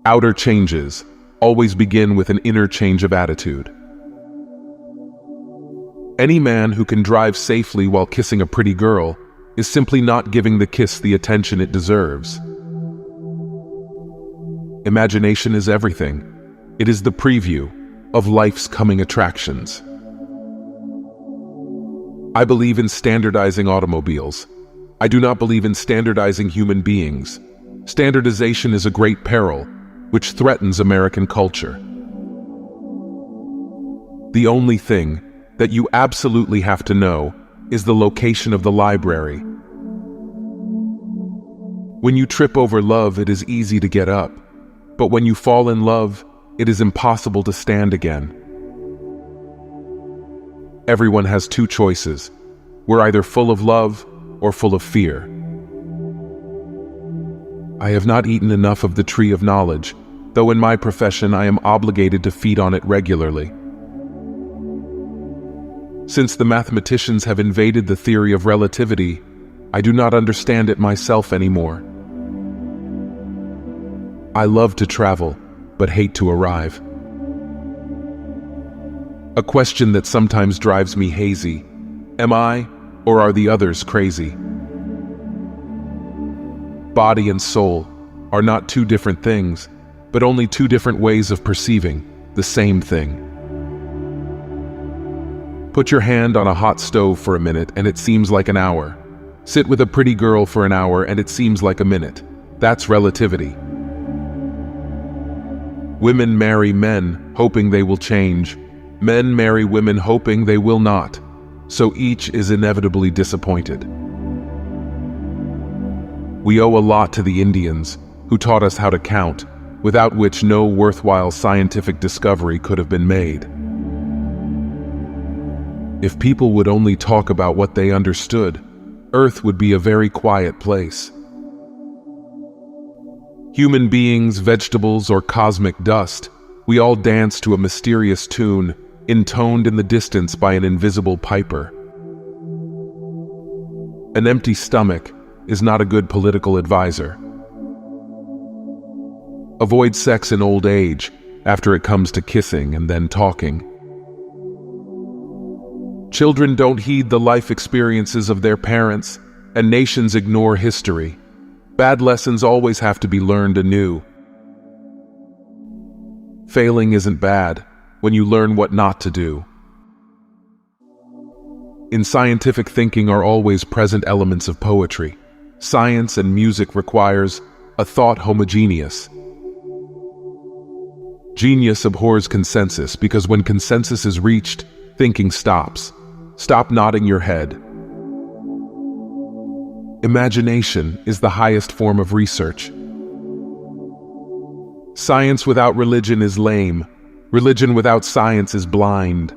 Outer changes always begin with an inner change of attitude. Any man who can drive safely while kissing a pretty girl is simply not giving the kiss the attention it deserves. Imagination is everything. It is the preview of life's coming attractions. I believe in standardizing automobiles. I do not believe in standardizing human beings. Standardization is a great peril, which threatens American culture. The only thing that you absolutely have to know is the location of the library. When you trip over love, it is easy to get up. But when you fall in love, it is impossible to stand again. Everyone has two choices. We're either full of love or full of fear. I have not eaten enough of the tree of knowledge, though in my profession I am obligated to feed on it regularly. Since the mathematicians have invaded the theory of relativity, I do not understand it myself anymore. I love to travel, but hate to arrive. A question that sometimes drives me hazy: am I, or are the others, crazy? Body and soul are not two different things, but only two different ways of perceiving the same thing. Put your hand on a hot stove for a minute and it seems like an hour. Sit with a pretty girl for an hour and it seems like a minute. That's relativity. Women marry men hoping they will change. Men marry women hoping they will not. So each is inevitably disappointed. We owe a lot to the Indians, who taught us how to count, without which no worthwhile scientific discovery could have been made. If people would only talk about what they understood, Earth would be a very quiet place. Human beings, vegetables, or cosmic dust, we all dance to a mysterious tune, intoned in the distance by an invisible piper. An empty stomach is not a good political advisor. Avoid sex in old age after it comes to kissing and then talking. Children don't heed the life experiences of their parents, and nations ignore history. Bad lessons always have to be learned anew. Failing isn't bad when you learn what not to do. In scientific thinking are always present elements of poetry. Science and music requires a thought homogeneous. Genius abhors consensus because when consensus is reached, thinking stops. Stop nodding your head. Imagination is the highest form of research. Science without religion is lame. Religion without science is blind.